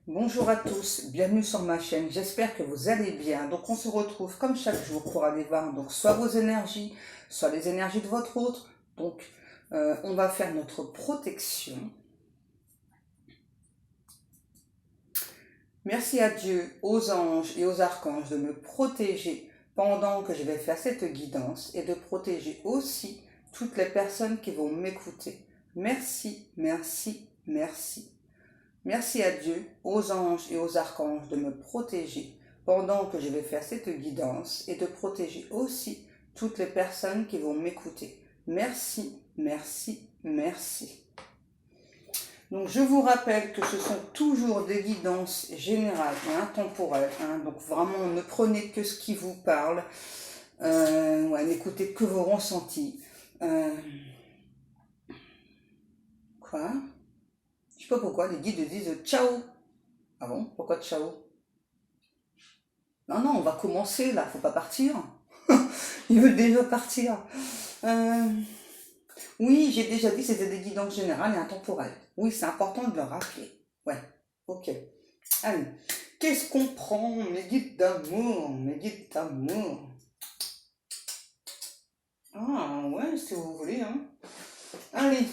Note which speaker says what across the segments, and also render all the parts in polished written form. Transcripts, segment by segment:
Speaker 1: Bonjour à tous, bienvenue sur ma chaîne, j'espère que vous allez bien. Donc on se retrouve comme chaque jour pour aller voir donc soit vos énergies, soit les énergies de votre autre. Donc on va faire notre protection. Merci à Dieu, aux anges et aux archanges de me protéger pendant que je vais faire cette guidance et de protéger aussi toutes les personnes qui vont m'écouter. Merci, merci, merci. Merci à Dieu, aux anges et aux archanges de me protéger pendant que je vais faire cette guidance et de protéger aussi toutes les personnes qui vont m'écouter. Merci, merci, merci. Donc je vous rappelle que ce sont toujours des guidances générales et intemporelles. Donc vraiment ne prenez que ce qui vous parle. N'écoutez que vos ressentis. Quoi ? Je sais pas pourquoi les guides disent ciao. Ah bon ? Pourquoi ciao ? Non, on va commencer là, faut pas partir. Ils veulent déjà partir. Oui, j'ai déjà dit c'était des guidances générales et intemporelles. Oui, c'est important de le rappeler. Ouais, ok. Allez, qu'est-ce qu'on prend, mes guides d'amour, mes guides d'amour? Ah ouais, si vous voulez, hein. Allez,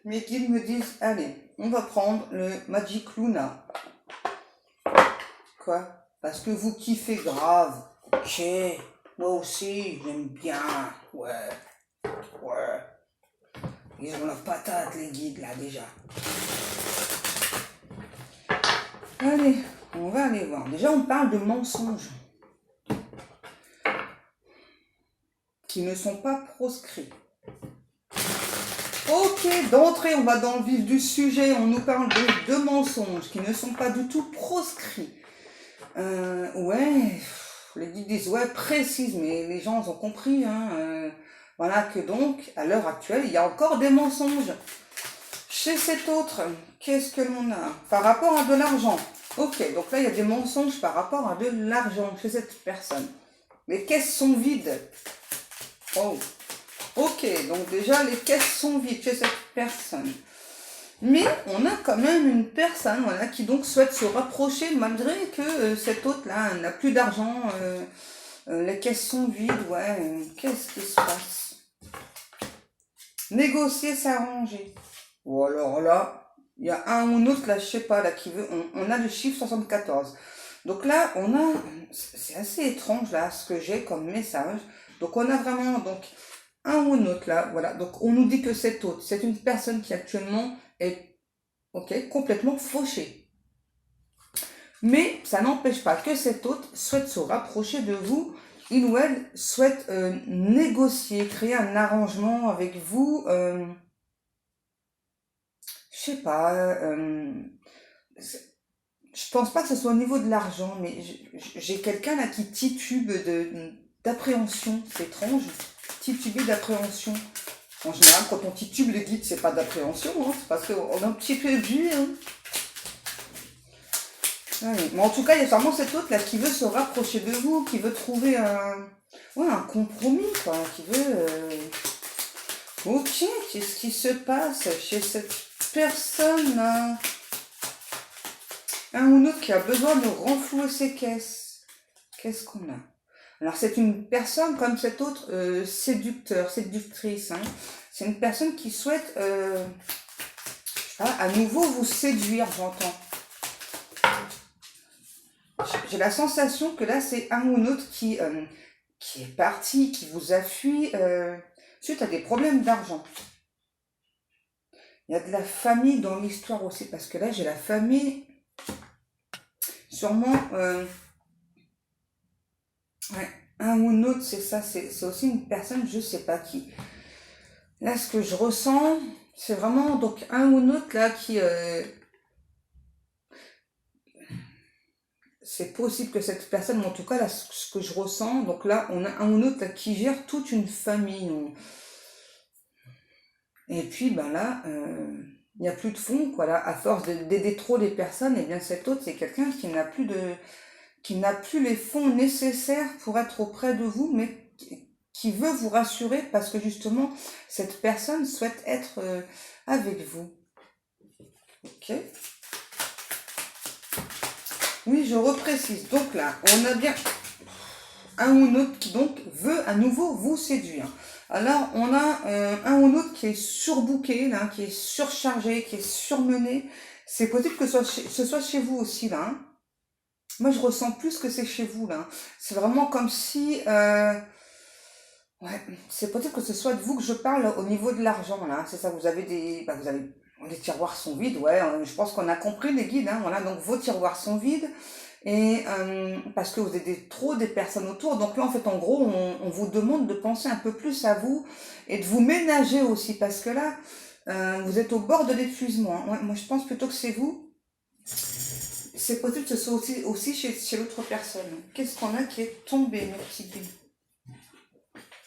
Speaker 1: mes guides me disent, allez, on va prendre le Magic Luna. Quoi? Parce que vous kiffez grave. Ok, moi aussi, j'aime bien. Ouais. Ils ont la patate, les guides, là, déjà. Allez, on va aller voir. Déjà, on parle de mensonges qui ne sont pas proscrits. Ok, d'entrée, on va dans le vif du sujet. On nous parle de mensonges qui ne sont pas du tout proscrits. Ouais, les guides disent, ouais, précise, mais les gens ont compris, voilà que donc, à l'heure actuelle, il y a encore des mensonges. Chez cet autre, qu'est-ce que l'on a? Par rapport à de l'argent. Ok, donc là, il y a des mensonges par rapport à de l'argent chez cette personne. Les caisses sont vides. Oh, ok, donc déjà, les caisses sont vides chez cette personne. Mais on a quand même une personne voilà, qui donc souhaite se rapprocher malgré que cet autre-là n'a plus d'argent. Les caisses sont vides, ouais. Qu'est-ce qui se passe? Négocier, s'arranger. Ou alors là, il y a un ou l'autre, là, je sais pas, là, qui veut. On a le chiffre 74. Donc là, on a. C'est assez étrange, là, ce que j'ai comme message. Donc on a vraiment donc un ou l'autre, là, voilà. Donc on nous dit que cet autre, c'est une personne qui actuellement est complètement fauchée. Mais ça n'empêche pas que cet autre souhaite se rapprocher de vous. Il ou elle souhaite négocier, créer un arrangement avec vous. Je sais pas. Je pense pas que ce soit au niveau de l'argent, mais j'ai quelqu'un là qui titube d'appréhension. C'est étrange. Tituber d'appréhension. En général, quand on titube les guides, c'est pas d'appréhension, c'est parce qu'on a un petit peu vu. Ouais, mais en tout cas, il y a vraiment cet autre là qui veut se rapprocher de vous, qui veut trouver un compromis, quoi, qui veut. Ok, qu'est-ce qui se passe chez cette personne là? Un ou l'autre qui a besoin de renflouer ses caisses. Qu'est-ce qu'on a? Alors c'est une personne comme cette autre séducteur, séductrice. C'est une personne qui souhaite à nouveau vous séduire, j'entends. J'ai la sensation que là c'est un ou l'autre qui est parti, qui vous a fui suite à des problèmes d'argent. Il y a de la famille dans l'histoire aussi, parce que là j'ai la famille, sûrement, un ou l'autre, c'est ça, c'est aussi une personne, je sais pas qui. Là ce que je ressens, c'est vraiment donc un ou l'autre là qui... c'est possible que cette personne, mais en tout cas là ce que je ressens, donc là on a un ou l'autre là qui gère toute une famille. Et puis ben là, il n'y a plus de fond, quoi, là, à force d'aider trop les personnes, et bien cet autre c'est quelqu'un qui n'a plus les fonds nécessaires pour être auprès de vous, mais qui veut vous rassurer parce que justement cette personne souhaite être avec vous. Ok. Oui, je reprécise. Donc là, on a bien un ou l'autre qui donc veut à nouveau vous séduire. Alors, on a un ou l'autre qui est surbooké, là, qui est surchargé, qui est surmené. C'est possible que ce soit chez vous aussi, là. Hein. Moi, je ressens plus que c'est chez vous, là. C'est vraiment comme si... ouais, c'est possible que ce soit de vous que je parle au niveau de l'argent, là. C'est ça, vous avez des... Bah, vous avez... Les tiroirs sont vides, ouais. Je pense qu'on a compris les guides, hein. Voilà, donc vos tiroirs sont vides. Et parce que vous êtes trop des personnes autour. Donc là, en fait, en gros, on vous demande de penser un peu plus à vous et de vous ménager aussi. Parce que là, vous êtes au bord de l'épuisement. Hein. Ouais, moi, je pense plutôt que c'est vous. C'est possible que ce soit aussi chez l'autre personne. Qu'est-ce qu'on a qui est tombé, mes petits billes?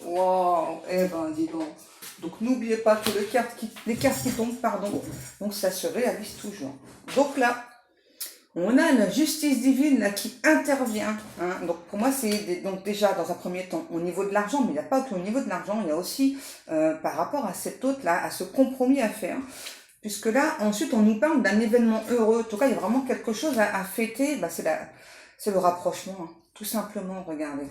Speaker 1: Wow, eh ben, dis donc. Donc, n'oubliez pas que les cartes qui tombent, pardon, donc ça se réalise toujours. Donc là, on a la justice divine là qui intervient. Hein. Donc pour moi, c'est donc déjà dans un premier temps au niveau de l'argent, mais il n'y a pas que au niveau de l'argent, il y a aussi par rapport à cet autre-là, à ce compromis à faire. Puisque là, ensuite, on nous parle d'un événement heureux. En tout cas, il y a vraiment quelque chose à fêter. Bah, c'est le rapprochement, hein. Tout simplement, regardez.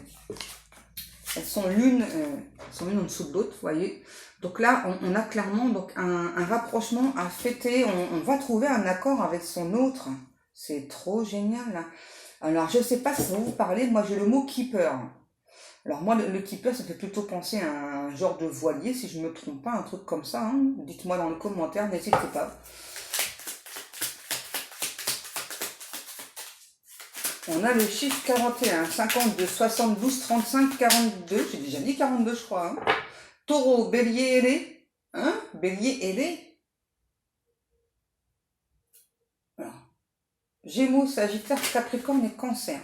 Speaker 1: Elles sont l'une en dessous de l'autre, vous voyez. Donc là, on a clairement donc un rapprochement à fêter. On va trouver un accord avec son autre. C'est trop génial. Hein. Alors, je ne sais pas si vous parlez, moi j'ai le mot keeper. Alors moi, le keeper, ça fait plutôt penser à un genre de voilier, si je ne me trompe pas, un truc comme ça. Hein. Dites-moi dans les commentaires, n'hésitez pas. On a le chiffre 41, 52, 72, 35, 42. J'ai déjà dit 42, je crois. Hein. Taureau, bélier, ailé. Hein? Bélier, ailé. Alors, Gémeaux, Sagittaire, Capricorne et Cancer.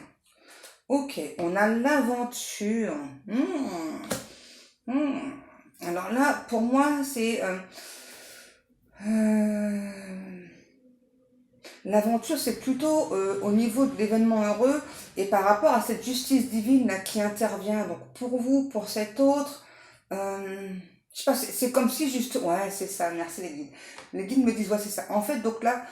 Speaker 1: Ok, on a l'aventure. Alors là, pour moi, c'est... l'aventure, c'est plutôt au niveau de l'événement heureux et par rapport à cette justice divine là, qui intervient. Donc pour vous, pour cet autre, je sais pas, c'est comme si juste... Ouais, c'est ça, merci les guides. Les guides me disent, ouais, c'est ça. En fait, donc là,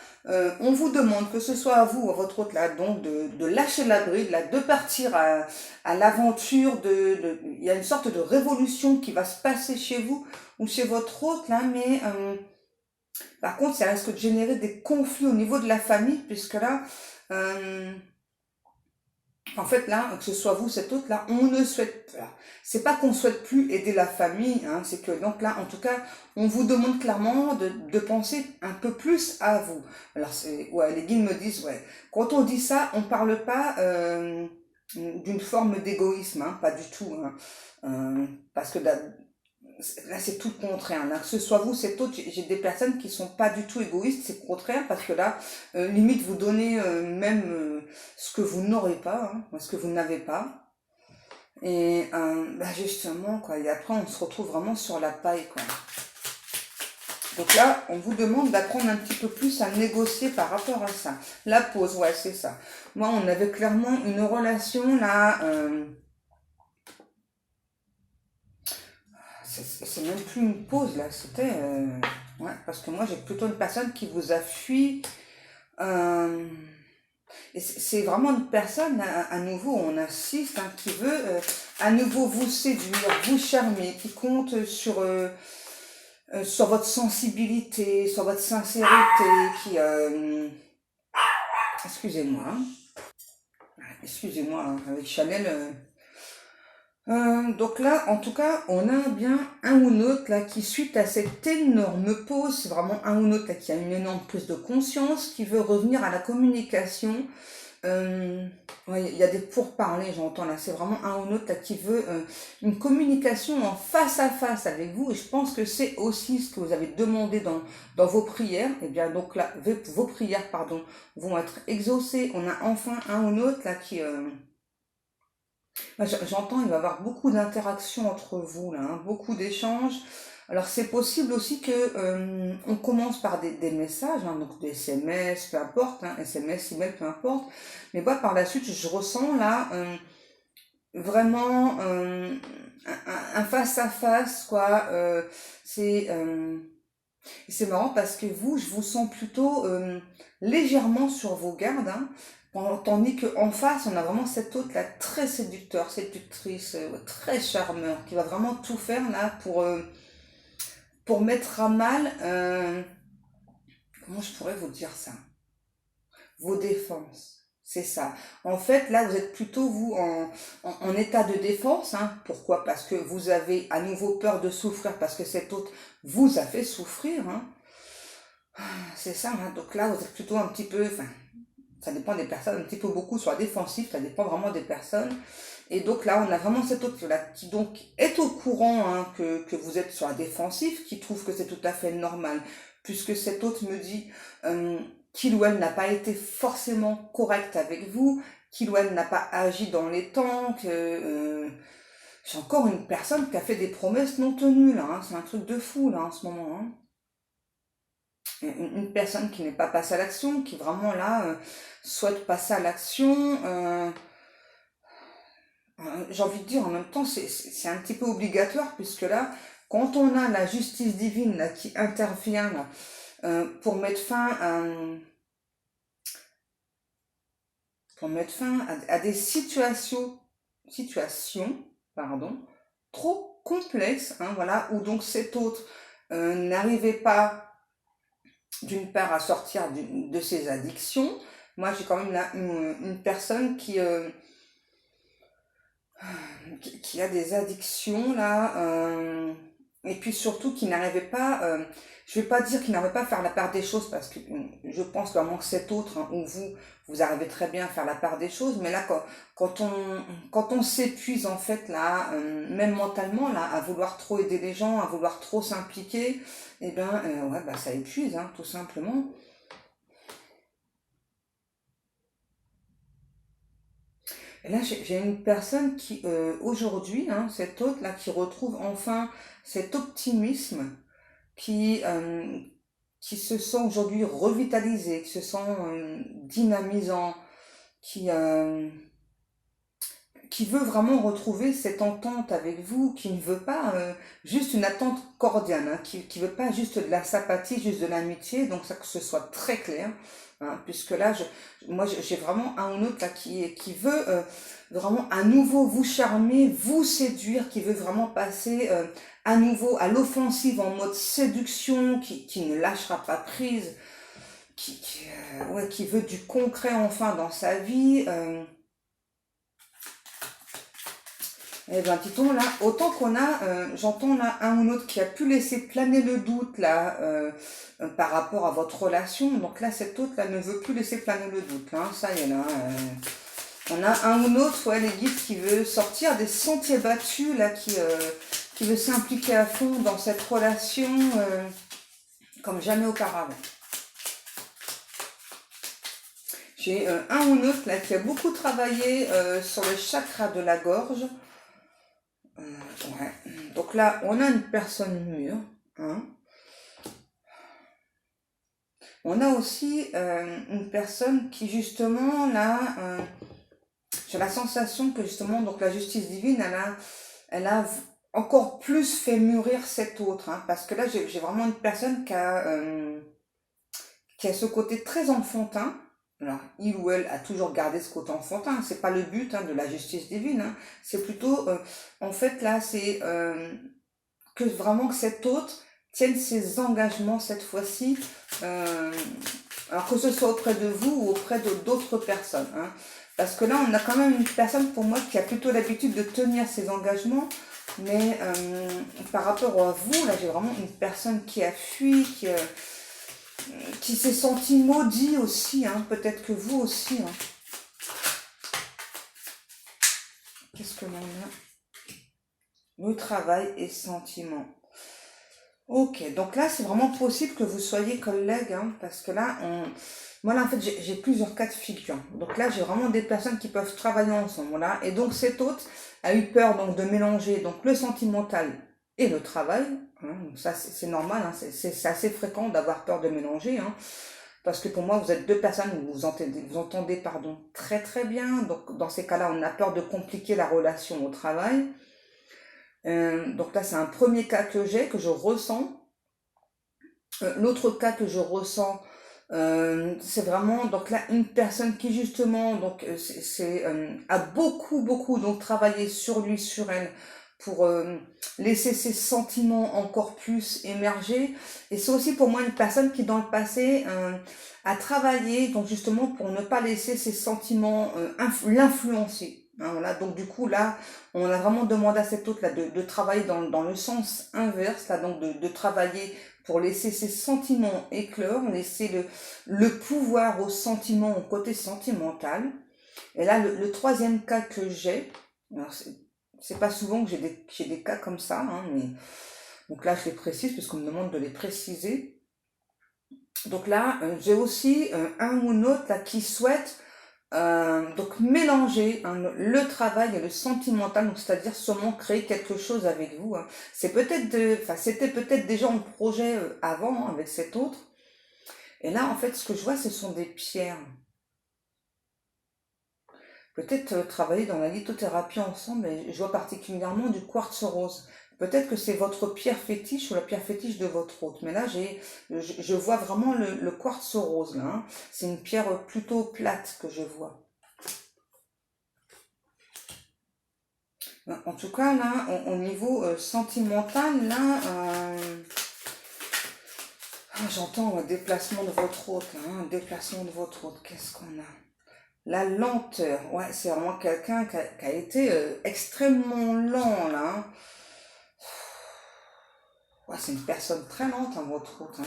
Speaker 1: on vous demande, que ce soit à vous ou à votre autre là, donc de lâcher la bride, là, de partir à l'aventure, il y a une sorte de révolution qui va se passer chez vous ou chez votre autre là, mais... par contre, ça risque de générer des conflits au niveau de la famille, puisque là, en fait, là, que ce soit vous, cet autre, là, on ne souhaite pas. C'est pas qu'on souhaite plus aider la famille, hein, c'est que donc là, en tout cas, on vous demande clairement de penser un peu plus à vous. Alors, ouais, les guides me disent, ouais, quand on dit ça, on parle pas d'une forme d'égoïsme, hein, pas du tout, hein, parce que là c'est tout le contraire. Là, que ce soit vous, c'est autre, j'ai des personnes qui sont pas du tout égoïstes, c'est le contraire, parce que là, limite vous donnez même ce que vous n'aurez pas, hein, ce que vous n'avez pas. Et bah justement, quoi, et après on se retrouve vraiment sur la paille, quoi. Donc là, on vous demande d'apprendre un petit peu plus à négocier par rapport à ça. La pause, ouais, c'est ça. Moi, on avait clairement une relation là... c'est même plus une pause là, c'était... ouais, parce que moi j'ai plutôt une personne qui vous a fui. Et c'est vraiment une personne, à nouveau, on insiste, hein, qui veut à nouveau vous séduire, vous charmer, qui compte sur votre sensibilité, sur votre sincérité, qui... excusez-moi, hein. Excusez-moi, hein, avec Chanel... donc là, en tout cas, on a bien un ou l'autre là qui, suite à cette énorme pause, c'est vraiment un ou l'autre là qui a une énorme prise de conscience, qui veut revenir à la communication. Ouais, il y a des pourparlers, j'entends là. C'est vraiment un ou l'autre là qui veut une communication en face à face avec vous. Et je pense que c'est aussi ce que vous avez demandé dans vos prières. Et bien donc là, vos prières, pardon, vont être exaucées. On a enfin un ou l'autre là qui j'entends, il va y avoir beaucoup d'interactions entre vous, là, hein, beaucoup d'échanges. Alors c'est possible aussi que on commence par des messages, hein, donc des SMS, peu importe, hein, SMS, email, peu importe. Mais moi par la suite, je ressens là vraiment un face à face, quoi. C'est Et c'est marrant parce que vous, je vous sens plutôt légèrement sur vos gardes, hein, tandis qu'en face, on a vraiment cet autre là très séducteur, séductrice, très charmeur, qui va vraiment tout faire là pour mettre à mal, comment je pourrais vous dire ça? Vos défenses. C'est ça. En fait, là, vous êtes plutôt, vous, en état de défense. Hein. Pourquoi? Parce que vous avez à nouveau peur de souffrir, parce que cet autre vous a fait souffrir. Hein. C'est ça. Hein. Donc là, vous êtes plutôt un petit peu, enfin, ça dépend des personnes, un petit peu beaucoup sur la défensive, ça dépend vraiment des personnes. Et donc là, on a vraiment cet autre-là qui donc est au courant hein, que vous êtes sur la défensive, qui trouve que c'est tout à fait normal, puisque cet autre me dit qu'il ou elle n'a pas été forcément correct avec vous, qu'il ou elle n'a pas agi dans les temps, que j'ai encore une personne qui a fait des promesses non tenues là, hein, c'est un truc de fou là en ce moment. Hein. Une personne qui n'est pas passée à l'action, qui vraiment là souhaite passer à l'action. J'ai envie de dire en même temps, c'est un petit peu obligatoire puisque là, quand on a la justice divine là, qui intervient là, pour mettre fin à des situations pardon, trop complexes, hein, voilà, où donc cet autre n'arrivait pas d'une part à sortir de ses addictions. Moi, j'ai quand même là une personne qui a des addictions là, et puis surtout qui n'arrivait pas, je vais pas dire qu'il n'arrivait pas à faire la part des choses parce que je pense vraiment que cet autre, hein, où vous arrivez très bien à faire la part des choses, mais là quand on s'épuise en fait là, même mentalement là, à vouloir trop aider les gens, à vouloir trop s'impliquer, et ben ouais bah ça épuise hein, tout simplement. Et là, j'ai une personne qui, aujourd'hui, hein, cette autre là, qui retrouve enfin cet optimisme, qui, euh, qui se sent aujourd'hui revitalisé, qui se sent dynamisant, qui, euh, qui veut vraiment retrouver cette entente avec vous, qui ne veut pas juste une attente cordiale, hein, qui veut pas juste de la sympathie, juste de l'amitié, donc ça que ce soit très clair, hein, puisque là, moi j'ai vraiment un ou l'autre là qui veut vraiment à nouveau vous charmer, vous séduire, qui veut vraiment passer à nouveau à l'offensive en mode séduction, qui ne lâchera pas prise, ouais, qui veut du concret enfin dans sa vie. Eh ben, dit-on là, autant qu'on a, j'entends là un ou l'autre qui a pu laisser planer le doute là par rapport à votre relation. Donc là, cet autre là ne veut plus laisser planer le doute. Hein, ça y est là. On a un ou l'autre, ouais, les guides qui veut sortir des sentiers battus là, qui veut s'impliquer à fond dans cette relation comme jamais auparavant. J'ai un ou l'autre là qui a beaucoup travaillé sur le chakra de la gorge. Ouais. Donc là, on a une personne mûre. Hein. On a aussi une personne qui justement là, j'ai la sensation que justement donc la justice divine, elle a encore plus fait mûrir cet autre. Hein, parce que là, j'ai vraiment une personne qui a ce côté très enfantin. Alors, il ou elle a toujours gardé ce côté enfantin. C'est pas le but hein, de la justice divine. Hein. C'est plutôt, en fait, là, c'est que vraiment que cet autre tienne ses engagements cette fois-ci, alors que ce soit auprès de vous ou auprès de d'autres personnes. Hein. Parce que là, on a quand même une personne pour moi qui a plutôt l'habitude de tenir ses engagements, mais par rapport à vous, là, j'ai vraiment une personne qui a fui, qui s'est senti maudit aussi, hein. Peut-être que vous aussi. Hein. Qu'est-ce que l'on a? Le travail et sentiment. Ok, donc là, c'est vraiment possible que vous soyez collègues, hein, parce que là, moi, là, en fait, j'ai plusieurs cas de figure. Donc là, j'ai vraiment des personnes qui peuvent travailler ensemble, voilà. Et donc, cet autre a eu peur donc de mélanger donc le sentimental et le travail. Hein, donc ça, c'est normal, hein, c'est assez fréquent d'avoir peur de mélanger, hein, parce que pour moi, vous êtes deux personnes où vous entendez pardon, très très bien. Donc, dans ces cas-là, on a peur de compliquer la relation au travail. Donc là, c'est un premier cas que je ressens. L'autre cas que je ressens, c'est vraiment donc là une personne qui justement donc a beaucoup donc travaillé sur lui, sur elle pour laisser ses sentiments encore plus émerger. Et c'est aussi pour moi une personne qui dans le passé a travaillé donc justement pour ne pas laisser ses sentiments l'influencer. Hein, voilà. Donc du coup là, on a vraiment demandé à cet autre là de travailler dans le sens inverse là, donc de travailler pour laisser ses sentiments éclore, laisser le pouvoir aux sentiments, au côté sentimental. Et là, le troisième cas que j'ai, alors c'est pas souvent que j'ai des cas comme ça, hein, mais donc là je les précise puisqu'on me demande de les préciser. Donc là, j'ai aussi un ou une autre là, qui souhaite donc mélanger hein, le travail et le sentimental, donc c'est-à-dire seulement créer quelque chose avec vous. Hein. C'est c'était peut-être déjà en projet avant hein, avec cet autre. Et là, en fait, ce que je vois, ce sont des pierres. Peut-être travailler dans la lithothérapie ensemble, et je vois particulièrement du quartz rose. Peut-être que c'est votre pierre fétiche ou la pierre fétiche de votre hôte. Mais là, je vois vraiment le quartz rose. Là, hein. C'est une pierre plutôt plate que je vois. En tout cas, là, au niveau sentimental, là, j'entends déplacement de votre hôte, hein, déplacement de votre hôte. Qu'est-ce qu'on a? La lenteur, ouais, c'est vraiment quelqu'un qui a été extrêmement lent, là. Hein. Ouais, c'est une personne très lente, hein, votre hôte. Hein.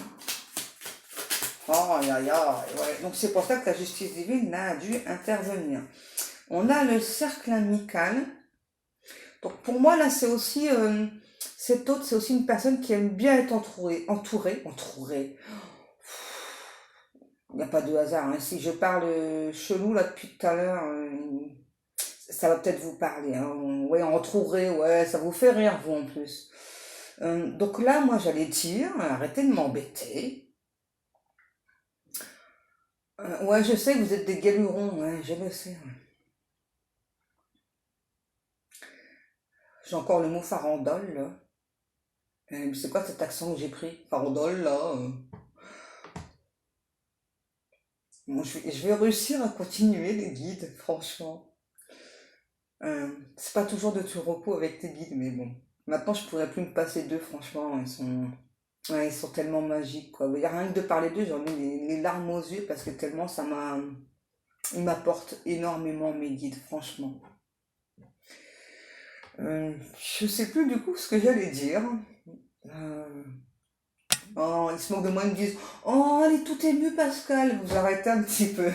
Speaker 1: Oh, aïe, aïe, aïe, ouais. Donc c'est pour ça que la justice divine là, a dû intervenir. On a le cercle amical. Donc pour moi, là, c'est aussi... cet autre, c'est aussi une personne qui aime bien être entourée. Il n'y a pas de hasard. Hein. Si je parle chelou là depuis tout à l'heure, ça va peut-être vous parler. Hein. Ouais, entouré, ouais, ça vous fait rire, vous en plus. Donc là, moi, j'allais dire, arrêtez de m'embêter. Ouais, je sais que vous êtes des galurons, ouais, je le sais. Ouais. J'ai encore le mot farandole, là. C'est quoi cet accent que j'ai pris? Farandole, là. Bon, je vais réussir à continuer les guides, franchement. C'est pas toujours de tout repos avec tes guides, mais bon. Maintenant, je pourrais plus me passer d'eux, franchement. Ouais, ils sont tellement magiques, quoi. Il y a rien que de parler d'eux, j'en ai les larmes aux yeux parce que tellement ils m'apportent énormément mes guides, franchement. Je sais plus du coup ce que j'allais dire. Euh, Oh, ils se moquent de moi, ils me disent, oh, elle est tout émue, Pascal. Vous arrêtez un petit peu.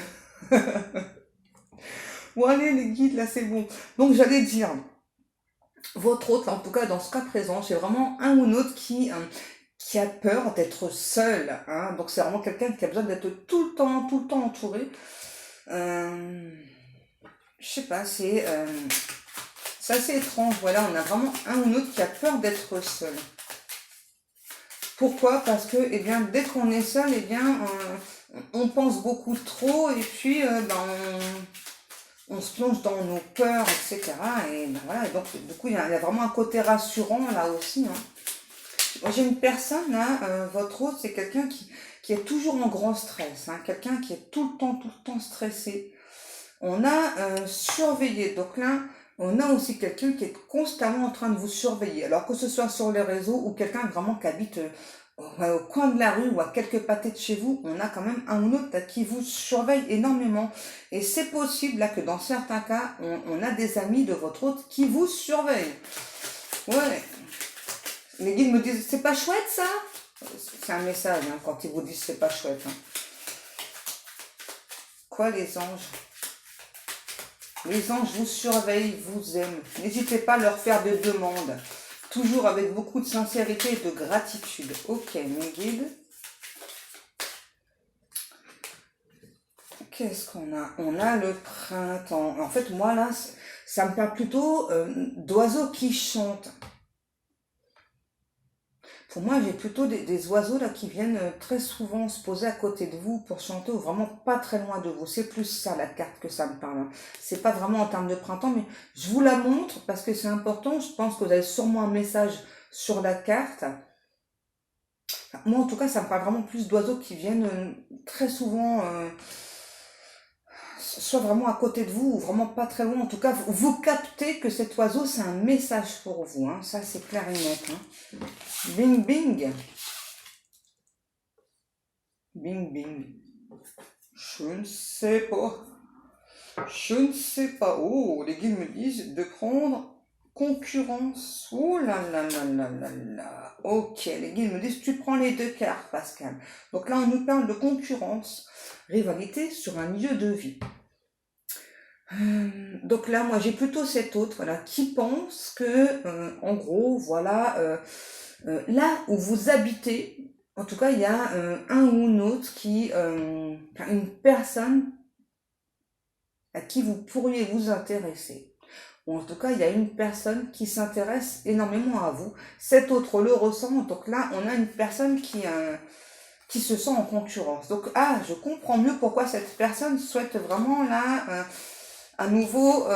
Speaker 1: Bon, allez, les guides, là, c'est bon. Donc, j'allais dire, votre hôte, en tout cas, dans ce cas présent, c'est vraiment un ou une autre qui a peur d'être seul. Hein. Donc, c'est vraiment quelqu'un qui a besoin d'être tout le temps entouré. Je sais pas, c'est assez étrange. Voilà, on a vraiment un ou une autre qui a peur d'être seul. Pourquoi? Parce que, eh bien, dès qu'on est seul, eh bien, on pense beaucoup trop et puis on se plonge dans nos peurs, etc. Et ben voilà, et donc du coup, il y a vraiment un côté rassurant là aussi. Hein. Moi, j'ai une personne, là, votre autre, c'est quelqu'un qui est toujours en grand stress, hein, quelqu'un qui est tout le temps stressé. On a surveillé, donc là, on a aussi quelqu'un qui est constamment en train de vous surveiller. Alors que ce soit sur les réseaux ou quelqu'un vraiment qui habite au coin de la rue ou à quelques pâtés de chez vous, on a quand même un ou l'autre là, qui vous surveille énormément. Et c'est possible là que dans certains cas, on a des amis de votre hôte qui vous surveillent. Ouais. Les guides me disent, c'est pas chouette ça? C'est un message hein, quand ils vous disent c'est pas chouette. Hein. Quoi les anges? Les anges vous surveillent, vous aiment. N'hésitez pas à leur faire des demandes. Toujours avec beaucoup de sincérité et de gratitude. Ok, mes guides. Qu'est-ce qu'on a? On a le printemps. En fait, moi, là, ça me parle plutôt d'oiseaux qui chantent. Pour moi, j'ai plutôt des oiseaux là qui viennent très souvent se poser à côté de vous pour chanter ou vraiment pas très loin de vous. C'est plus ça la carte que ça me parle. Hein. C'est pas vraiment en termes de printemps, mais je vous la montre parce que c'est important. Je pense que vous avez sûrement un message sur la carte. Moi, en tout cas, ça me parle vraiment plus d'oiseaux qui viennent très souvent, soit vraiment à côté de vous, ou vraiment pas très loin. En tout cas, vous captez que cet oiseau, c'est un message pour vous. Hein. Ça, c'est clair et net. Hein. Bing, bing. Bing, bing. Je ne sais pas. Je ne sais pas. Oh, les guides me disent de prendre concurrence. Oh là là là là là là. Ok, les guides me disent tu prends les deux cartes, Pascal. Donc là, on nous parle de concurrence, rivalité sur un lieu de vie. Donc là, moi, j'ai plutôt cet autre, voilà, qui pense que, en gros, voilà, là où vous habitez, en tout cas, il y a un ou une autre qui, une personne à qui vous pourriez vous intéresser. Ou en tout cas, il y a une personne qui s'intéresse énormément à vous. Cet autre le ressent. Donc là, on a une personne qui se sent en concurrence. Donc, ah, je comprends mieux pourquoi cette personne souhaite vraiment là, à nouveau,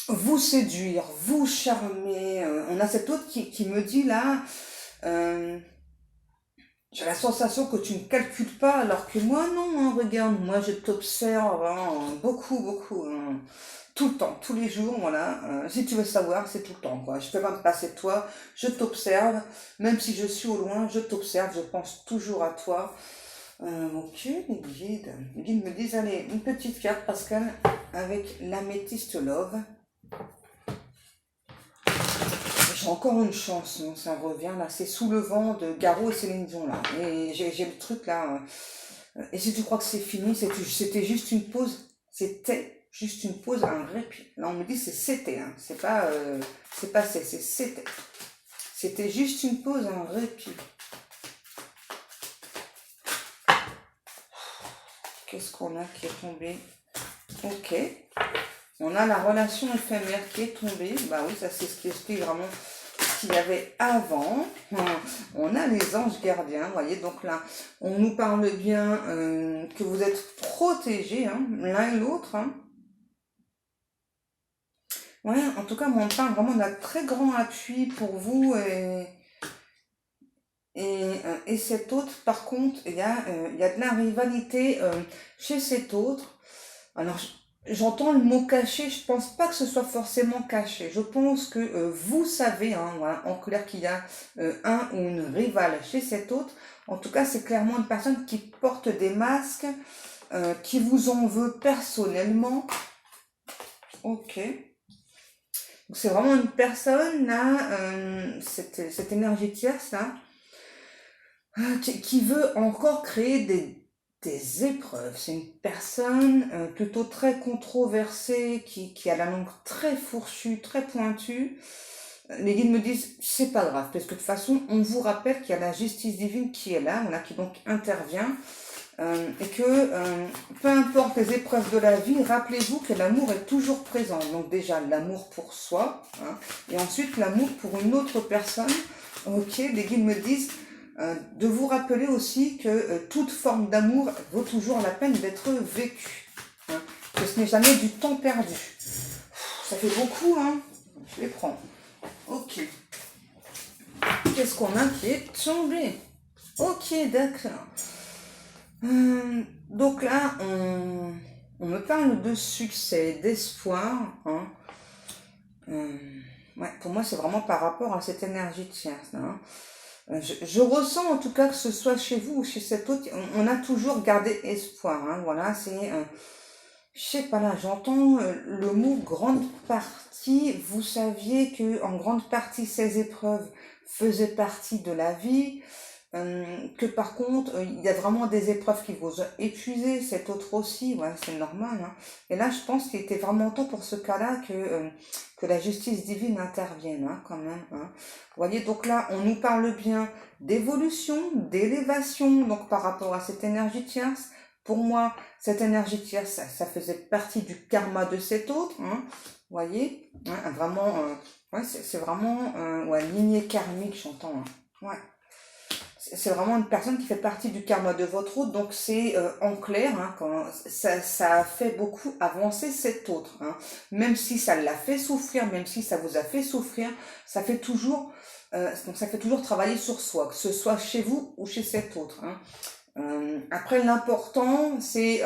Speaker 1: vous séduire, vous charmer. On a cet autre qui me dit là, euh, j'ai la sensation que tu ne calcules pas, alors que moi, non, hein, regarde, moi je t'observe hein, beaucoup, beaucoup, hein, tout le temps, tous les jours, voilà. Si tu veux savoir, c'est tout le temps, quoi. Je peux pas me passer de toi, je t'observe, même si je suis au loin, je t'observe, je pense toujours à toi. Ok, les guides me disent, allez, une petite carte, Pascal, avec l'améthyste love. J'ai encore une chanson, ça revient là, c'est Sous le vent de Garo et Céline Dion là. Et j'ai le truc là. Et si tu crois que c'est fini, c'était juste une pause. C'était juste une pause, un répit. Là on me dit c'était, hein. C'est pas c'était. C'était juste une pause, un répit. Qu'est-ce qu'on a qui est tombé? Ok. On a la relation éphémère qui est tombée. Bah oui, ça c'est ce qui explique vraiment qu'il y avait avant. On a les anges gardiens, vous voyez, donc là, on nous parle bien que vous êtes protégés, hein, l'un et l'autre. Hein. Ouais, en tout cas, moi, on parle vraiment d'un très grand appui pour vous et cet autre, par contre, il y a de la rivalité chez cet autre. Alors, j'entends le mot caché, je pense pas que ce soit forcément caché. Je pense que vous savez, hein, voilà, en clair, qu'il y a un ou une rivale chez cet autre. En tout cas, c'est clairement une personne qui porte des masques, qui vous en veut personnellement. Ok. Donc, c'est vraiment une personne, là, cette énergie tierce, là, qui veut encore créer des épreuves. C'est une personne plutôt très controversée, qui a la langue très fourchue, très pointue. Les guides me disent, c'est pas grave, parce que de toute façon, on vous rappelle qu'il y a la justice divine qui est là, voilà, qui donc intervient, et que peu importe les épreuves de la vie, rappelez-vous que l'amour est toujours présent. Donc déjà, l'amour pour soi, hein, et ensuite l'amour pour une autre personne. Ok, les guides me disent, de vous rappeler aussi que toute forme d'amour vaut toujours la peine d'être vécue. Hein, que ce n'est jamais du temps perdu. Ça fait beaucoup, hein. Je les prends. Ok. Qu'est-ce qu'on a qui est tombé? Ok, d'accord. Donc là, on me parle de succès, d'espoir. Hein. Ouais, pour moi, c'est vraiment par rapport à cette énergie tierce. Hein. Je ressens en tout cas que ce soit chez vous ou chez cet autre, on a toujours gardé espoir. Hein, voilà, c'est, je sais pas là, j'entends le mot grande partie. Vous saviez que en grande partie ces épreuves faisaient partie de la vie. Que par contre, il y a vraiment des épreuves qui vous ont épuisé, cet autre aussi, ouais, c'est normal. Hein. Et là, je pense qu'il était vraiment temps pour ce cas-là que la justice divine intervienne, hein, quand même. Hein. Vous voyez, donc là, on nous parle bien d'évolution, d'élévation, donc par rapport à cette énergie tierce. Pour moi, cette énergie tierce, ça faisait partie du karma de cet autre, hein. Vous voyez, hein, vraiment, ouais, c'est vraiment, ouais, lignée karmique, j'entends. Hein. Ouais. C'est vraiment une personne qui fait partie du karma de votre autre, donc c'est en clair, hein, ça a fait beaucoup avancer cet autre. Hein. Même si ça l'a fait souffrir, même si ça vous a fait souffrir, ça fait toujours Donc ça fait toujours travailler sur soi, que ce soit chez vous ou chez cet autre, hein. Après, l'important, c'est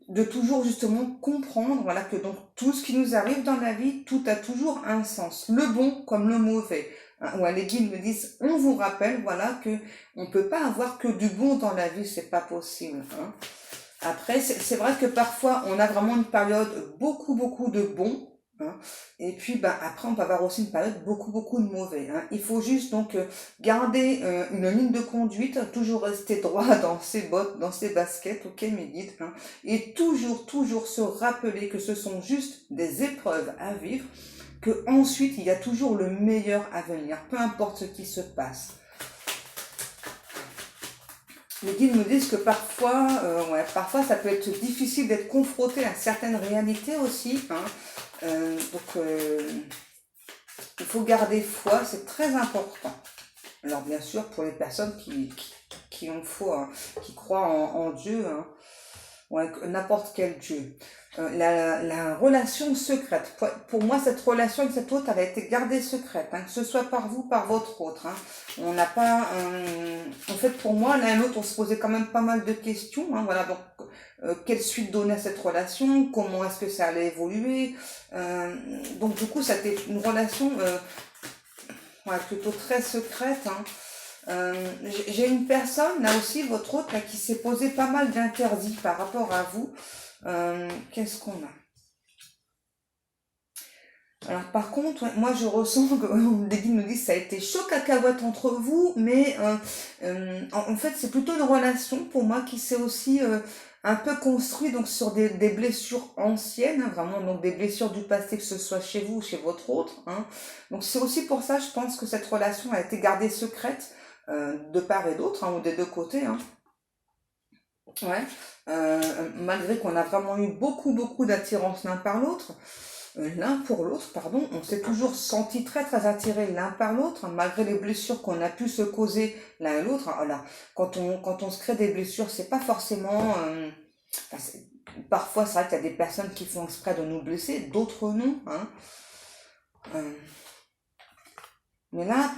Speaker 1: de toujours justement comprendre, voilà, que donc tout ce qui nous arrive dans la vie, tout a toujours un sens, le bon comme le mauvais. Hein, où les guides me disent, on vous rappelle, voilà, que on peut pas avoir que du bon dans la vie, c'est pas possible. Hein. Après, c'est vrai que parfois, on a vraiment une période beaucoup de bons. Hein, et puis, ben, après, on peut avoir aussi une période beaucoup de mauvais. Hein. Il faut juste donc garder une ligne de conduite, toujours rester droit dans ses bottes, dans ses baskets, ok, mes guides. Hein, et toujours se rappeler que ce sont juste des épreuves à vivre, que ensuite, il y a toujours le meilleur à venir, peu importe ce qui se passe. Les guides me disent que parfois, parfois ça peut être difficile d'être confronté à certaines réalités aussi. Hein. Donc, il faut garder foi, c'est très important. Alors bien sûr, pour les personnes qui ont foi, hein, qui croient en Dieu, hein, n'importe quel Dieu. La relation secrète. Pour moi, cette relation avec cet autre, elle a été gardée secrète, hein, que ce soit par vous, par votre autre. Hein. On n'a pas... en fait, pour moi, l'un et l'autre, on se posait quand même pas mal de questions. Hein, voilà, donc, quelle suite donner à cette relation? Comment est-ce que ça allait évoluer? Donc, du coup, c'était une relation plutôt très secrète. Hein. J'ai une personne, là aussi, votre autre, là, qui s'est posé pas mal d'interdits par rapport à vous. Qu'est-ce qu'on a? Alors par contre, moi je ressens que les guides me disent que ça a été chaud cacahuète entre vous, mais en fait c'est plutôt une relation pour moi qui s'est aussi un peu construite donc sur des blessures anciennes, hein, vraiment donc des blessures du passé, que ce soit chez vous ou chez votre autre. Hein. Donc c'est aussi pour ça, je pense que cette relation a été gardée secrète de part et d'autre, hein, ou des deux côtés. Hein. Ouais. Malgré qu'on a vraiment eu beaucoup d'attirance l'un pour l'autre, pardon, on s'est toujours senti très attirés l'un par l'autre, hein, malgré les blessures qu'on a pu se causer l'un et l'autre. Voilà. Quand on se crée des blessures, c'est pas forcément... parfois, c'est vrai qu'il y a des personnes qui font exprès de nous blesser, d'autres non. Hein. Mais là,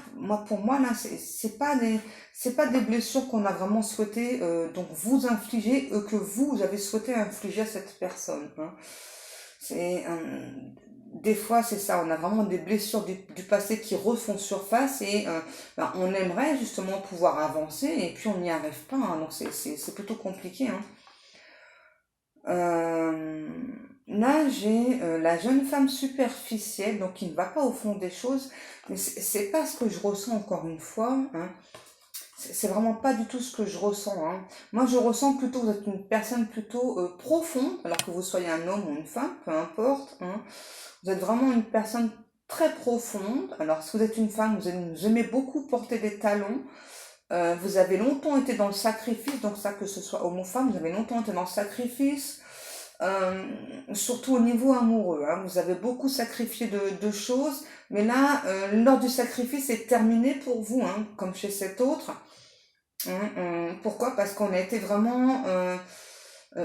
Speaker 1: pour moi, là, c'est pas des blessures qu'on a vraiment souhaité donc vous infliger, que vous avez souhaité infliger à cette personne. Hein. C'est des fois c'est ça, on a vraiment des blessures du passé qui refont surface et on aimerait justement pouvoir avancer et puis on n'y arrive pas. Hein. Donc c'est plutôt compliqué. Hein. Là, j'ai la jeune femme superficielle, donc qui ne va pas au fond des choses, mais c'est pas ce que je ressens encore une fois. Hein. C'est vraiment pas du tout ce que je ressens. Hein. Moi, je ressens plutôt que vous êtes une personne plutôt profonde, alors que vous soyez un homme ou une femme, peu importe. Hein. Vous êtes vraiment une personne très profonde. Alors, si vous êtes une femme, vous aimez beaucoup porter des talons. Vous avez longtemps été dans le sacrifice, donc ça, que ce soit homme ou femme, vous avez longtemps été dans le sacrifice. Surtout au niveau amoureux, hein. Vous avez beaucoup sacrifié de choses, mais là, l'heure du sacrifice est terminée pour vous, hein, comme chez cet autre. Pourquoi? Parce qu'on a été vraiment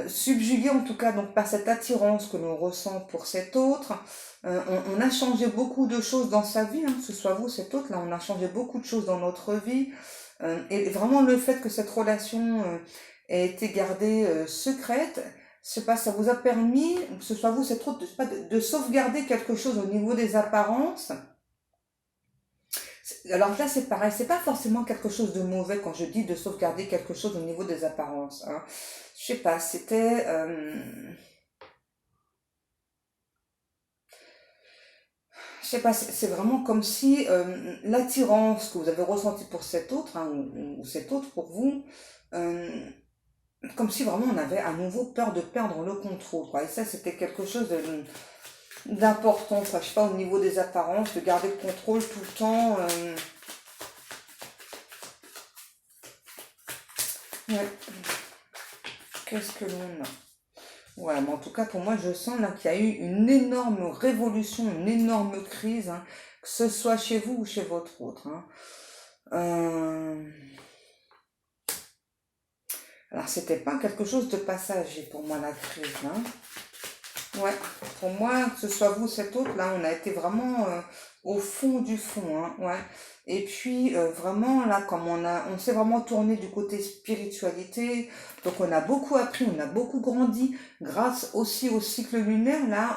Speaker 1: subjugué, en tout cas, donc par cette attirance que l'on ressent pour cet autre. On a changé beaucoup de choses dans sa vie, hein, que ce soit vous, cet autre, là, on a changé beaucoup de choses dans notre vie. Et vraiment, le fait que cette relation ait été gardée secrète, je sais pas, ça vous a permis, que ce soit vous, cet autre, de sauvegarder quelque chose au niveau des apparences. Alors là, c'est pareil, c'est pas forcément quelque chose de mauvais quand je dis de sauvegarder quelque chose au niveau des apparences. Hein. Je sais pas, c'était... je sais pas, c'est vraiment comme si l'attirance que vous avez ressentie pour cet autre, hein, ou cet autre pour vous, comme si vraiment on avait à nouveau peur de perdre le contrôle. Quoi. Et ça, c'était quelque chose d'important, quoi. Je sais pas, au niveau des apparences, de garder le contrôle tout le temps. Ouais. Qu'est-ce que l'on a? Ouais, mais en tout cas, pour moi, je sens là qu'il y a eu une énorme révolution, une énorme crise, hein, que ce soit chez vous ou chez votre autre. Hein. Alors, c'était pas quelque chose de passager pour moi, la crise. Hein. Ouais, pour moi, que ce soit vous ou cet autre, là, on a été vraiment au fond du fond, hein, ouais. Et puis vraiment là, comme on s'est vraiment tourné du côté spiritualité, donc on a beaucoup appris, on a beaucoup grandi grâce aussi au cycle lunaire là.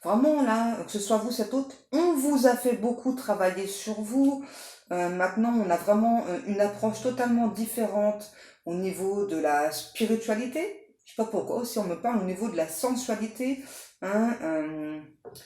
Speaker 1: Vraiment là, que ce soit vous cet autre, on vous a fait beaucoup travailler sur vous. Maintenant, on a vraiment une approche totalement différente au niveau de la spiritualité. Je sais pas pourquoi, aussi on me parle au niveau de la sensualité. Hein,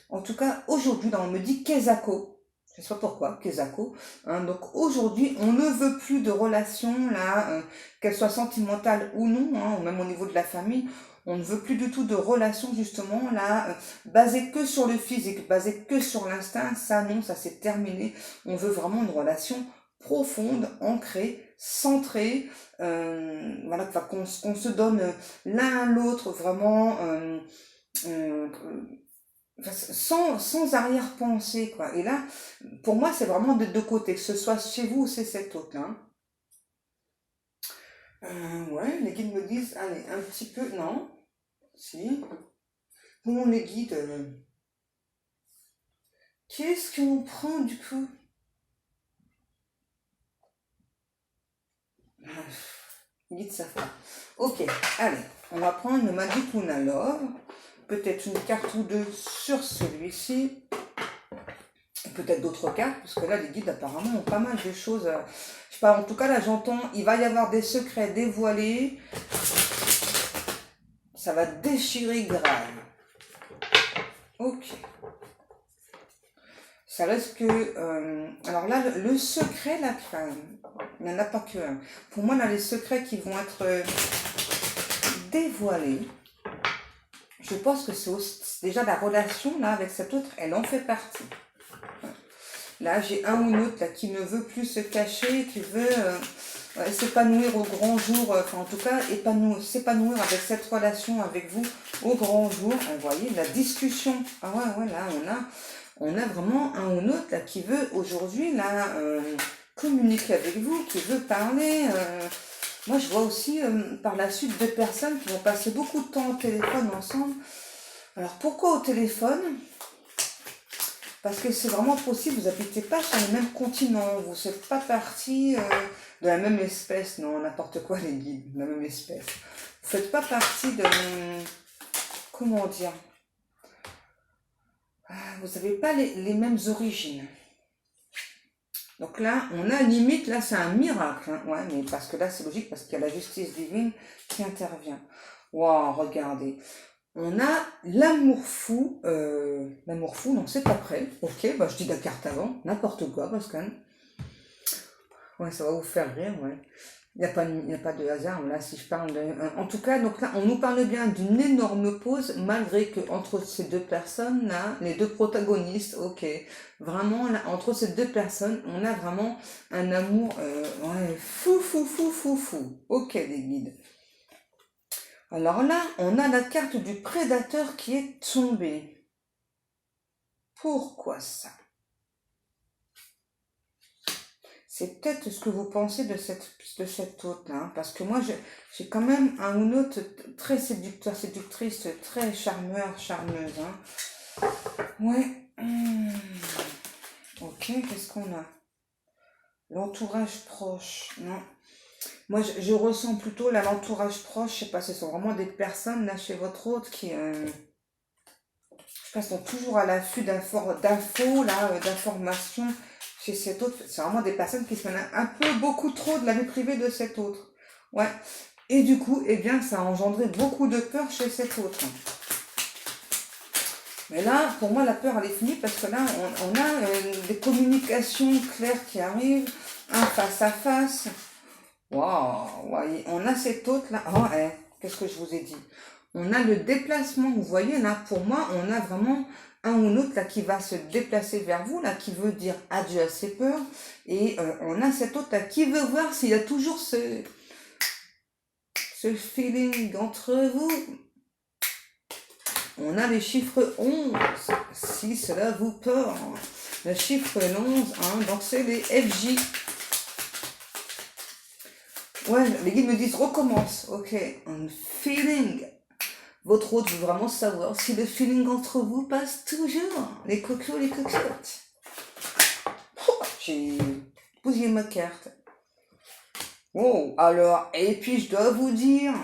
Speaker 1: en tout cas, aujourd'hui, là, on me dit Kezako. Je sais pas pourquoi, Kezako. Hein, donc aujourd'hui, on ne veut plus de relations, là, qu'elles soient sentimentales ou non, hein, ou même au niveau de la famille. On ne veut plus du tout de relations, justement, là, basées que sur le physique, basées que sur l'instinct. Ça, non, ça c'est terminé. On veut vraiment une relation profonde, ancrée, centrée, voilà, enfin, qu'on se donne l'un à l'autre vraiment euh, enfin, sans arrière-pensée, quoi. Et là, pour moi, c'est vraiment de deux côtés, que ce soit chez vous ou c'est cet autre, hein. Ouais, les guides me disent, allez, un petit peu, non, si. Comment les guides, qu'est-ce qu'on prend du coup? Les guides savent pas. Ok, allez, on va prendre le Magic Luna Love. Peut-être une carte ou deux sur celui-ci. Peut-être d'autres cartes, parce que là, les guides apparemment ont pas mal de choses. Je sais pas, en tout cas, là, j'entends, il va y avoir des secrets dévoilés. Ça va déchirer grave. Ok. Ça reste que... alors là, le secret, là, il n'y en a pas que un. Pour moi, là, les secrets qui vont être dévoilés, je pense que c'est déjà la relation, là, avec cet autre, elle en fait partie. Là, j'ai un ou l'autre là qui ne veut plus se cacher, qui veut s'épanouir au grand jour, enfin en tout cas s'épanouir avec cette relation avec vous au grand jour. Vous voyez, la discussion. Ah ouais, ouais, là on a vraiment un ou l'autre là qui veut aujourd'hui là communiquer avec vous, qui veut parler. Moi, je vois aussi par la suite deux personnes qui vont passer beaucoup de temps au téléphone ensemble. Alors pourquoi au téléphone? Parce que c'est vraiment possible, vous n'habitez pas sur le même continent, vous n'êtes pas partis de la même espèce, non, n'importe quoi les guides, de la même espèce. Vous ne faites pas partie de... Comment dire? Vous n'avez pas les mêmes origines. Donc là, on a limite, là c'est un miracle, hein. Ouais, mais parce que là c'est logique, parce qu'il y a la justice divine qui intervient. Waouh, regardez. On a l'amour fou, non, c'est après. Ok, bah je dis la carte avant, n'importe quoi, parce que ouais, ça va vous faire rire, ouais. Il n'y a pas de hasard, là, si je parle de... En tout cas, donc là, on nous parle bien d'une énorme pause, malgré que entre ces deux personnes, là, les deux protagonistes, ok, vraiment, là, entre ces deux personnes, on a vraiment un amour, ouais, fou. Ok, les guides. Alors là, on a la carte du prédateur qui est tombée. Pourquoi ça? C'est peut-être ce que vous pensez de cette autre, hein, parce que moi, j'ai quand même un ou l'autre très séducteur, séductrice, très charmeur, charmeuse. Hein. Ouais. Ok, qu'est-ce qu'on a? L'entourage proche, non. Moi, je ressens plutôt là l'entourage proche, je sais pas, ce sont vraiment des personnes là chez votre autre qui... je pense sont toujours à l'affût d'infos, là, d'informations chez cet autre. C'est vraiment des personnes qui se prennent un peu beaucoup trop de la vie privée de cet autre. Ouais. Et du coup, eh bien, ça a engendré beaucoup de peur chez cet autre. Mais là, pour moi, la peur, elle est finie parce que là, on a des communications claires qui arrivent, un face à face. Waouh, ouais, on a cet autre là. Oh, qu'est-ce que je vous ai dit? On a le déplacement, vous voyez là, pour moi, on a vraiment un ou l'autre là qui va se déplacer vers vous, là, qui veut dire adieu à ses peurs. Et on a cet autre là qui veut voir s'il y a toujours ce feeling entre vous. On a les chiffres 11, si cela vous parle. Le chiffre 11, hein, donc c'est les FJ. Ouais, les guides me disent recommence. Ok, un feeling. Votre autre veut vraiment savoir si le feeling entre vous passe toujours. Les cocos, les cocottes. j'ai posé ma carte. Oh, alors, et puis je dois vous dire,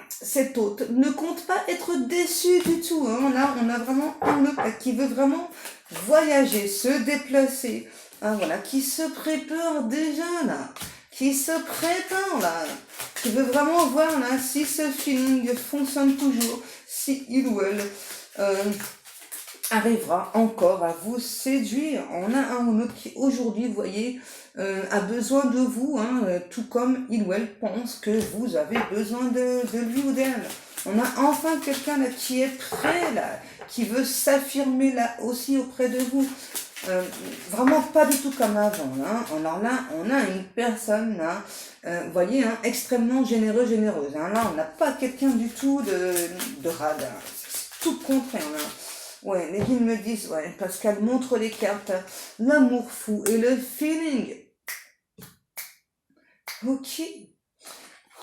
Speaker 1: cet hôte ne compte pas être déçu du tout. Hein. On a vraiment un hôte qui veut vraiment voyager, se déplacer. Hein, voilà, qui se prépare déjà là, qui se prépare là, qui veut vraiment voir là si ce feeling fonctionne toujours, si il ou elle arrivera encore à vous séduire. On a un ou l'autre qui aujourd'hui, vous voyez, a besoin de vous, hein, tout comme il ou elle pense que vous avez besoin de lui ou d'elle. On a enfin quelqu'un là qui est prêt là, qui veut s'affirmer là aussi auprès de vous. Vraiment pas du tout comme avant. Hein. Alors là, on a une personne là, vous voyez, hein, extrêmement généreuse. Hein. Là, on n'a pas quelqu'un du tout de rade. Hein. C'est tout le contraire. Là. Ouais, les guides me disent, ouais, parce qu'elle montre les cartes, l'amour fou et le feeling. Ok.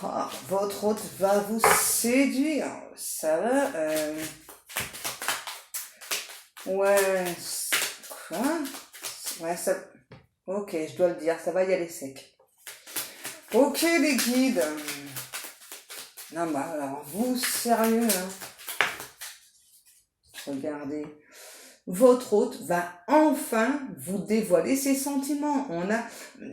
Speaker 1: Ah, votre hôte va vous séduire. Ça va. Ouais. Quoi? Ouais, ça. Ok, je dois le dire, ça va y aller sec. Ok, les guides. Non, bah alors, vous, sérieux, hein? Regardez. Votre hôte va enfin vous dévoiler ses sentiments.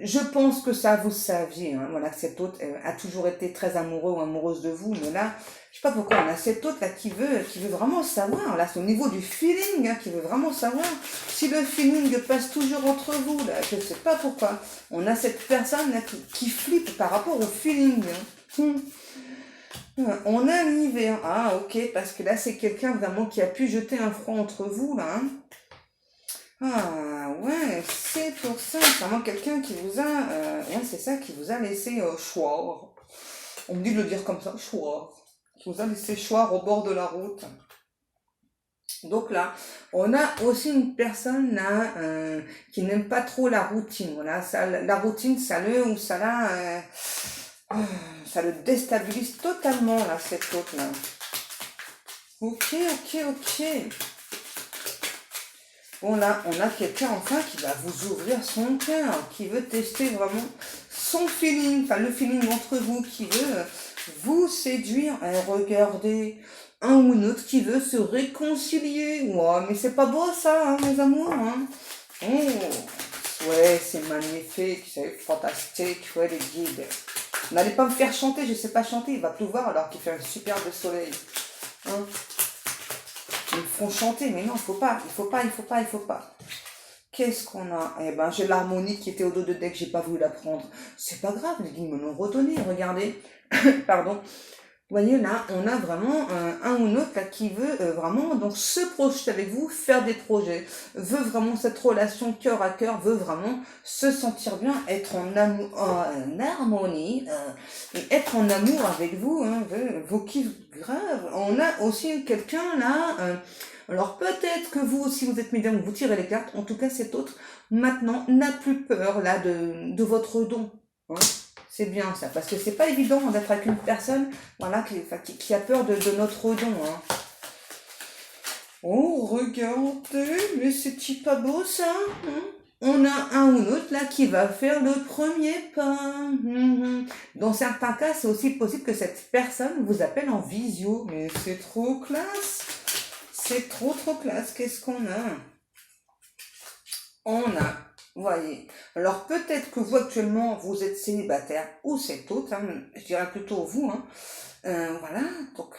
Speaker 1: Je pense que ça vous saviez, hein, voilà, que cet hôte a toujours été très amoureux ou amoureuse de vous, mais là, je sais pas pourquoi, on a cet hôte là qui veut vraiment savoir, là, c'est au niveau du feeling, hein, qui veut vraiment savoir si le feeling passe toujours entre vous, là, je sais pas pourquoi. On a cette personne là qui flippe par rapport au feeling. Hein. On a l'hiver. Ah, ok, parce que là, c'est quelqu'un vraiment qui a pu jeter un froid entre vous, là. Hein. Ah, ouais, c'est pour ça. C'est vraiment quelqu'un qui vous a... ouais, c'est ça, qui vous a laissé choir. On me dit de le dire comme ça, choir. Qui vous a laissé choir au bord de la route. Donc là, on a aussi une personne là qui n'aime pas trop la routine. Voilà, ça, la routine, ça le déstabilise totalement là, cette autre là. Ok. Bon là, on a quelqu'un enfin qui va vous ouvrir son cœur, qui veut tester vraiment son feeling, enfin le feeling entre vous, qui veut vous séduire. Regardez, un ou une autre qui veut se réconcilier. Ouais, mais c'est pas beau ça, hein, mes amours. Hein. Oh, ouais, c'est magnifique, c'est fantastique, ouais, les guides. N'allez pas me faire chanter, je sais pas chanter, il va pleuvoir alors qu'il fait un superbe soleil. Hein. Ils me font chanter, mais non, il faut pas. Qu'est-ce qu'on a? Eh ben, j'ai l'harmonie qui était au dos de deck, j'ai pas voulu la prendre. C'est pas grave, les guides me l'ont redonné, regardez. Pardon. Vous voyez, là, on a vraiment un ou l'autre là, qui veut vraiment donc se projeter avec vous, faire des projets, veut vraiment cette relation cœur à cœur, veut vraiment se sentir bien, être en amour, en harmonie, et être en amour avec vous, hein, vous kiffe grave. On a aussi quelqu'un là, alors peut-être que vous aussi vous êtes médium, vous tirez les cartes, en tout cas cet autre maintenant n'a plus peur là de votre don. Hein. C'est bien ça, parce que c'est pas évident d'être avec une personne voilà, qui a peur de notre don. Hein. Oh, regardez, mais c'est pas beau ça hein. On a un ou l'autre là qui va faire le premier pas. Dans certains cas, c'est aussi possible que cette personne vous appelle en visio. Mais c'est trop classe. C'est trop classe. Qu'est-ce qu'on a? On a... Vous voyez. Alors peut-être que vous actuellement vous êtes célibataire ou c'est autre, hein, je dirais plutôt vous. Hein. Voilà. Donc,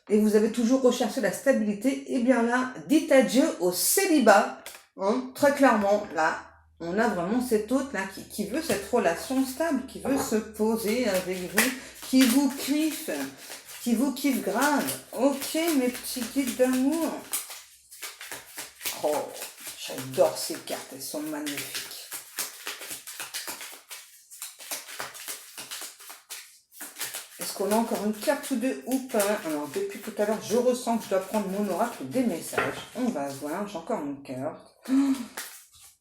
Speaker 1: et vous avez toujours recherché la stabilité. Et bien là, dites adieu au célibat. Hein, très clairement, là, on a vraiment cet autre là qui veut cette relation stable, qui veut se poser avec vous, qui vous kiffe grave. Ok, mes petits guides d'amour. Oh. J'adore ces cartes, elles sont magnifiques. Est-ce qu'on a encore une carte ou deux ou pas? Alors, depuis tout à l'heure, je ressens que je dois prendre mon oracle des messages. On va voir, j'ai encore une carte.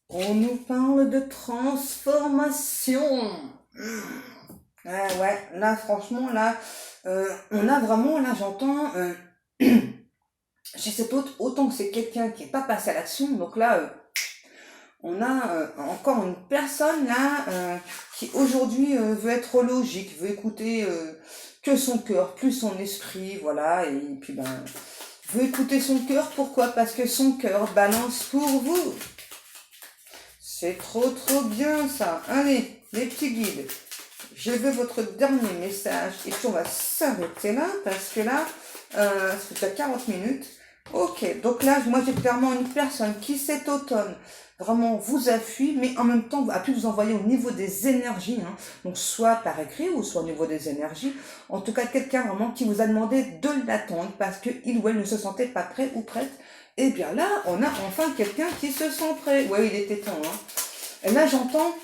Speaker 1: On nous parle de transformation. Ouais, là, franchement, là, on a vraiment, là, j'entends... chez cet autre, autant que c'est quelqu'un qui n'est pas passé à l'action, donc là... On a encore une personne là qui aujourd'hui veut être logique, veut écouter que son cœur, plus son esprit, voilà, et puis ben, veut écouter son cœur, pourquoi? Parce que son cœur balance pour vous. C'est trop bien ça. Allez, les petits guides, je veux votre dernier message, et puis on va s'arrêter là, parce que là, ça fait déjà 40 minutes. Ok, donc là, moi j'ai clairement une personne qui cet automne vraiment vous a fui, mais en même temps a pu vous envoyer au niveau des énergies, hein, donc soit par écrit ou soit au niveau des énergies, en tout cas quelqu'un vraiment qui vous a demandé de l'attendre parce que il ou elle ne se sentait pas prêt ou prête. Et bien là, on a enfin quelqu'un qui se sent prêt. Ouais, il était temps. Hein. Et là, j'entends,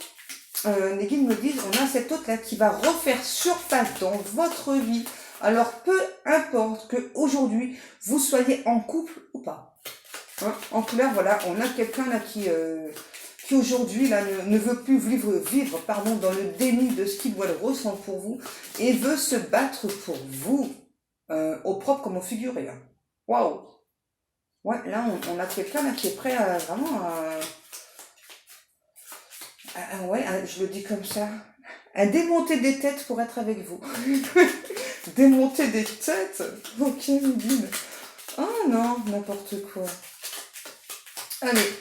Speaker 1: les guides me disent, on a cet autre là qui va refaire surface dans votre vie. Alors, peu importe que aujourd'hui vous soyez en couple ou pas. Hein, en clair, voilà, on a quelqu'un là qui aujourd'hui là ne veut plus vivre pardon, dans le déni de ce qu'il ou elle ressent pour vous et veut se battre pour vous, au propre comme au figuré. Hein. Waouh! Ouais, là, on a quelqu'un là qui est prêt à vraiment ouais, je le dis comme ça, à démonter des têtes pour être avec vous. Démonter des têtes? Ok, Miguel. Oh non, n'importe quoi. Allez.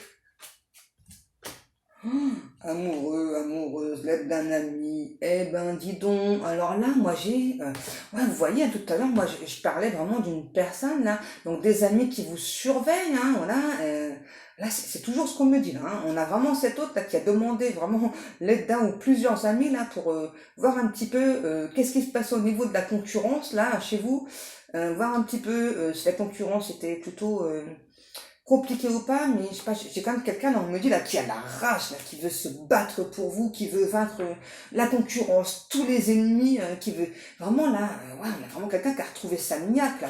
Speaker 1: Amoureux, amoureuse, l'aide d'un ami. Eh ben, dis donc. Alors là, moi, ouais, vous voyez, hein, tout à l'heure, moi, je parlais vraiment d'une personne, là. Donc, des amis qui vous surveillent, hein, voilà. Là, c'est toujours ce qu'on me dit, là. Hein. On a vraiment cet autre, là, qui a demandé vraiment l'aide d'un ou plusieurs amis, là, pour voir un petit peu qu'est-ce qui se passe au niveau de la concurrence, là, chez vous. Voir un petit peu si la concurrence était plutôt compliqué ou pas, mais je sais pas, j'ai quand même quelqu'un, là, on me dit, là, qui a la rage, là, qui veut se battre pour vous, qui veut vaincre la concurrence, tous les ennemis, qui veut, vraiment, là, ouais, on a vraiment quelqu'un qui a retrouvé sa niaque, là,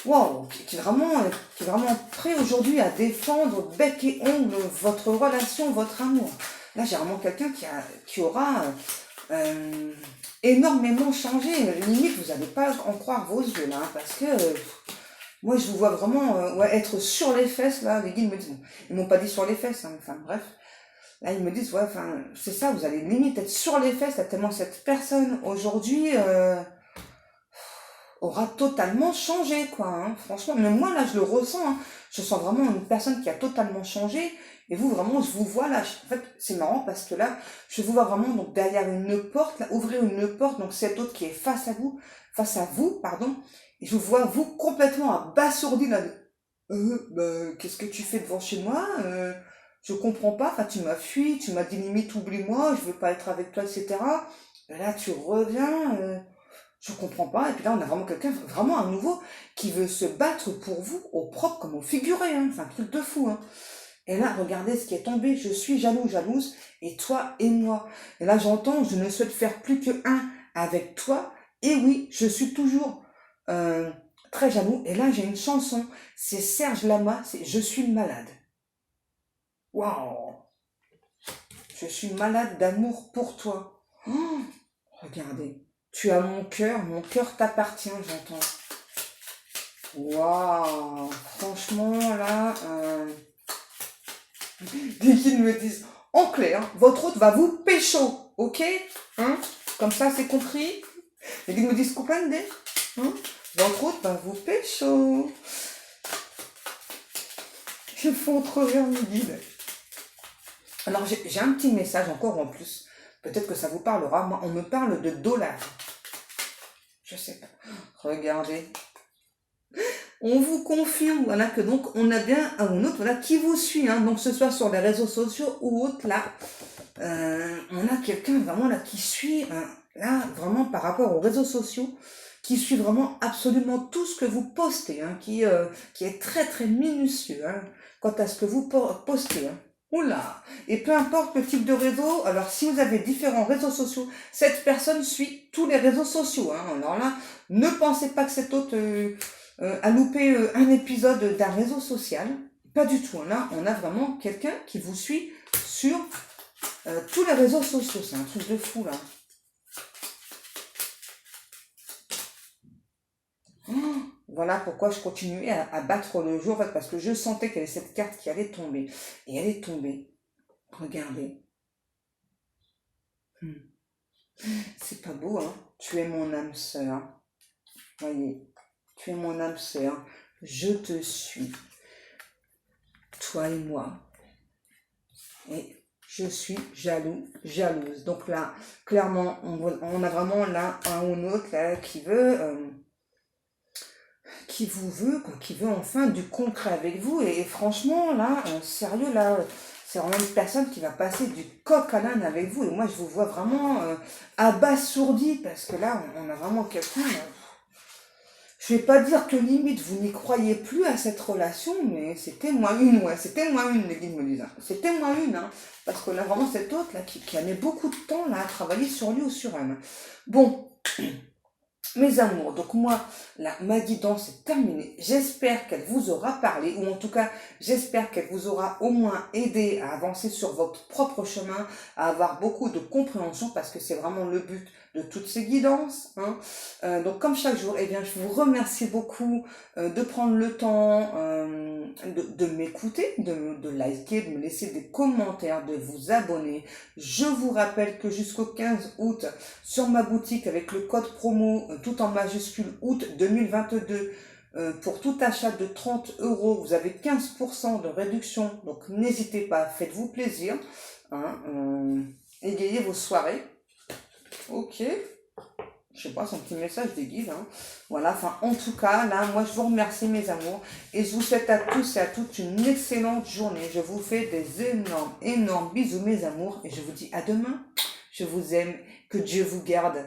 Speaker 1: wow, qui est vraiment prêt aujourd'hui à défendre bec et ongle votre relation, votre amour. Là, j'ai vraiment quelqu'un qui aura, énormément changé. Limite, vous n'allez pas en croire vos yeux, là, hein, parce que, moi, je vous vois vraiment ouais, être sur les fesses, là. Les guides me disent, bon, ils m'ont pas dit sur les fesses, hein, enfin bref. Là, ils me disent, ouais, enfin, c'est ça, vous allez limite être sur les fesses, là, tellement cette personne, aujourd'hui, aura totalement changé, quoi. Hein, franchement, même moi, là, je le ressens. Hein, je sens vraiment une personne qui a totalement changé. Et vous, vraiment, je vous vois, là, en fait, c'est marrant parce que là, je vous vois vraiment, donc, derrière une porte, là, ouvrir une porte, donc, cette autre qui est face à vous, pardon. Et je vous vois, vous, complètement abasourdi, là, bah, qu'est-ce que tu fais devant chez moi je comprends pas, enfin, tu m'as fui, tu m'as dit limite, oublie-moi, je veux pas être avec toi, etc. Et là, tu reviens, je comprends pas. Et puis là, on a vraiment quelqu'un, vraiment un nouveau, qui veut se battre pour vous, au propre comme au figuré, hein. C'est un truc de fou, hein. Et là, regardez ce qui est tombé, je suis jaloux, jalouse, et toi et moi. Et là, j'entends, je ne souhaite faire plus que un avec toi, et oui, je suis toujours euh, très jaloux. Et là, j'ai une chanson, c'est Serge Lama, c'est Je suis malade. Waouh! Je suis malade d'amour pour toi. Oh, regardez, tu as mon cœur t'appartient, j'entends. Waouh! Franchement, là, des guides me disent, en clair, votre hôte va vous pécho, ok? Hein? Comme ça, c'est compris? Les guides me disent, comprendre? Hein? Votre hôte va vous pécho. Je fais trop rire, mes guides. Alors, j'ai un petit message encore en plus. Peut-être que ça vous parlera. Moi, on me parle de dollars. Je sais pas. Regardez. On vous confirme, voilà, que donc, on a bien un autre, voilà, qui vous suit, hein, donc, que ce soit sur les réseaux sociaux ou autre, là. On a quelqu'un vraiment, là, qui suit, là, vraiment, par rapport aux réseaux sociaux, qui suit vraiment absolument tout ce que vous postez, hein, qui est très minutieux, hein, quant à ce que vous postez, hein. Oula! Et peu importe le type de réseau, alors si vous avez différents réseaux sociaux, cette personne suit tous les réseaux sociaux, hein. Alors là, ne pensez pas que cet autre a loupé un épisode d'un réseau social. Pas du tout. Là, on a vraiment quelqu'un qui vous suit sur tous les réseaux sociaux. C'est un truc de fou, là. Oh, voilà pourquoi je continuais à battre le jeu, en fait, parce que je sentais qu'il y avait cette carte qui allait tomber. Et elle est tombée. Regardez. Hmm. C'est pas beau, hein? Tu es mon âme sœur. Voyez, tu es mon âme sœur. Je te suis. Toi et moi. Et je suis jalouse. Donc là, clairement, on a vraiment là un ou l'autre là, qui vous veut, quoi, qui veut enfin du concret avec vous. Et franchement, là, sérieux, là, c'est vraiment une personne qui va passer du coq à l'âne avec vous. Et moi, je vous vois vraiment abasourdi, parce que là, on a vraiment quelqu'un. Je vais pas dire que limite vous n'y croyez plus à cette relation, mais c'était moins une, ouais, c'était moins une, les guides me disent. Hein. C'était moins une, hein, parce qu'on a vraiment cet autre là qui a mis beaucoup de temps là à travailler sur lui ou sur elle. Bon, mes amours, donc moi, là, ma guidance est terminée. J'espère qu'elle vous aura parlé, ou en tout cas, j'espère qu'elle vous aura au moins aidé à avancer sur votre propre chemin, à avoir beaucoup de compréhension, parce que c'est vraiment le but de toutes ces guidances. Hein. Donc comme chaque jour, eh bien, je vous remercie beaucoup de prendre le temps de m'écouter, de liker, de me laisser des commentaires, de vous abonner. Je vous rappelle que jusqu'au 15 août, sur ma boutique, avec le code promo, tout en majuscule, août 2022, pour tout achat de 30 €, vous avez 15% de réduction. Donc n'hésitez pas, faites-vous plaisir. Hein, égayez vos soirées. Ok. Je sais pas, c'est un petit message des guides. Hein. Voilà, enfin, en tout cas, là, moi, je vous remercie, mes amours. Et je vous souhaite à tous et à toutes une excellente journée. Je vous fais des énormes, énormes bisous, mes amours. Et je vous dis à demain. Je vous aime. Que Dieu vous garde.